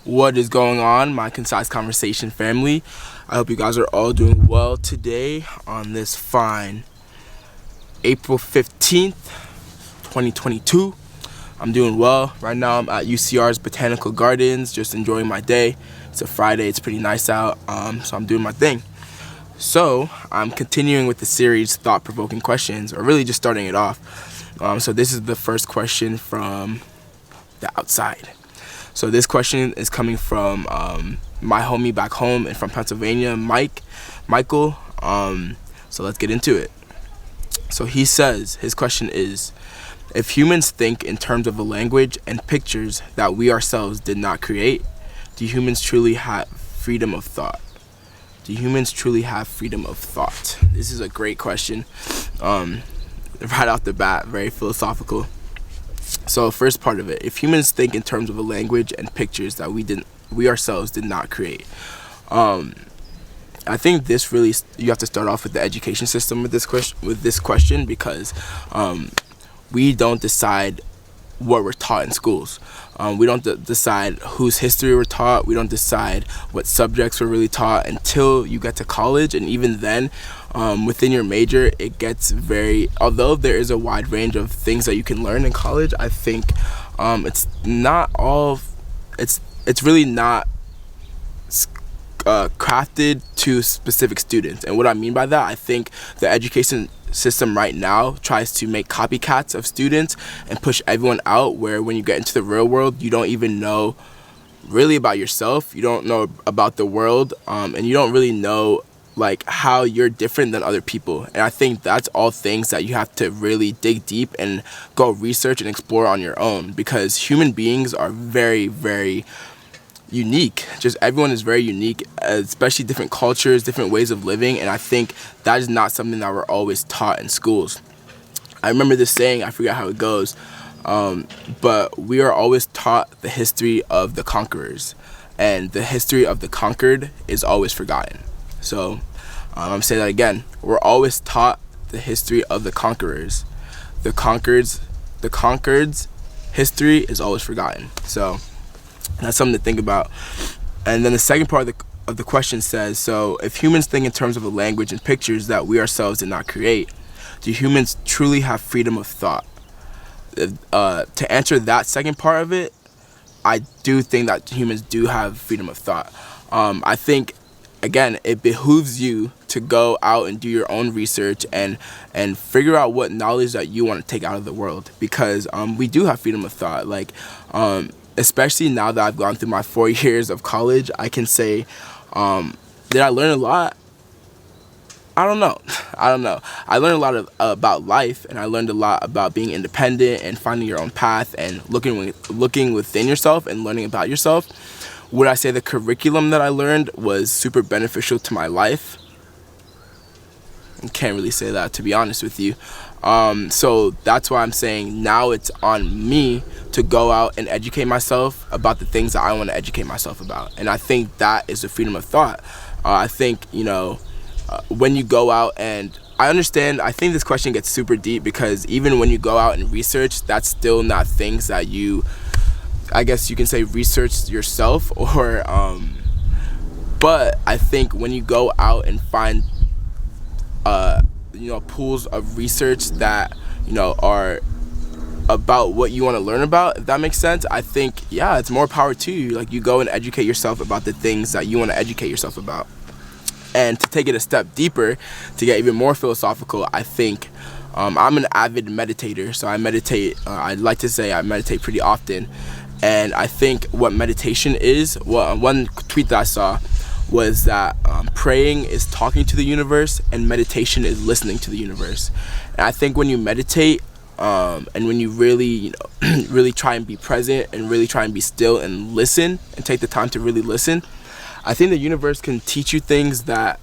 What is going on, my Concise Conversation family? I hope you guys are all doing well today on this fine April 15th, 2022. I'm doing well. Right now I'm at UCR's Botanical Gardens, just enjoying my day. It's a Friday, it's pretty nice out, so I'm doing my thing. So I'm continuing with the series Thought-Provoking Questions, or really just starting it off. So this is the first question from the outside. So this question is coming from my homie back home and from Pennsylvania, Michael. So let's get into it. So he says, his question is, if humans think in terms of a language and pictures that we ourselves did not create, do humans truly have freedom of thought? Do humans truly have freedom of thought? This is a great question. Right off the bat, very philosophical. So first part of it, if humans think in terms of a language and pictures that we ourselves did not create, I think this really, you have to start off with the education system with this question because we don't decide what we're taught in schools. We don't decide whose history we're taught. We don't decide what subjects we're really taught until you get to college, and even then, within your major, it gets although there is a wide range of things that you can learn in college, I think it's really not crafted to specific students. And what I mean by that, I think the education system right now tries to make copycats of students and push everyone out, where when you get into the real world, you don't even know really about yourself, you don't know about the world, and you don't really know like how you're different than other people. And I think that's all things that you have to really dig deep and go research and explore on your own, because human beings are very, very unique. Just everyone is very unique, especially different cultures, different ways of living, and I think that is not something that we're always taught in schools. I remember this saying, I forget how it goes, but we are always taught the history of the conquerors, and the history of the conquered is always forgotten. So I'm saying that again, we're always taught the history of the conquerors. The conquered's history is always forgotten. So that's something to think about. And then the second part of the question says, so if humans think in terms of a language and pictures that we ourselves did not create, do humans truly have freedom of thought? To answer that second part of it, I do think that humans do have freedom of thought. I think, again, it behooves you to go out and do your own research and figure out what knowledge that you want to take out of the world, because we do have freedom of thought. Like, especially now that I've gone through my 4 years of college, I can say, did I learn a lot? I don't know. I learned a lot about life, and I learned a lot about being independent and finding your own path and looking within yourself and learning about yourself. Would I say the curriculum that I learned was super beneficial to my life? I can't really say that, to be honest with you. So that's why I'm saying now it's on me to go out and educate myself about the things that I want to educate myself about. And I think that is the freedom of thought. I think, when you go out, and I think this question gets super deep, because even when you go out and research, that's still not things that I guess you can say research yourself, or but I think when you go out and find pools of research that are about what you want to learn about, if that makes sense, I think, yeah, it's more power to you. Like, you go and educate yourself about the things that you want to educate yourself about. And to take it a step deeper, to get even more philosophical, I think I'm an avid meditator, so I meditate. I'd like to say I meditate pretty often. And I think what meditation is, one tweet that I saw was that praying is talking to the universe and meditation is listening to the universe. And I think when you meditate, and when you really, really try and be present and really try and be still and listen and take the time to really listen, I think the universe can teach you things that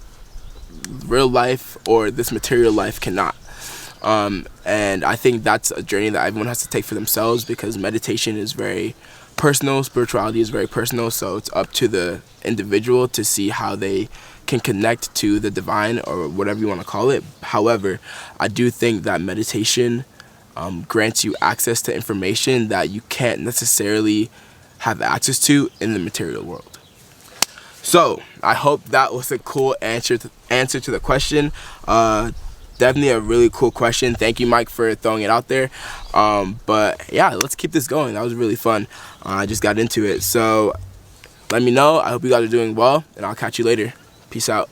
real life or this material life cannot. And I think that's a journey that everyone has to take for themselves, because meditation is very personal, spirituality is very personal, so it's up to the individual to see how they can connect to the divine, or whatever you want to call it. However, I do think that meditation grants you access to information that you can't necessarily have access to in the material world. So I hope that was a cool answer to the question. Definitely a really cool question. Thank you, Mike, for throwing it out there. But yeah, let's keep this going. That was really fun. I just got into it. So let me know. I hope you guys are doing well, and I'll catch you later. Peace out.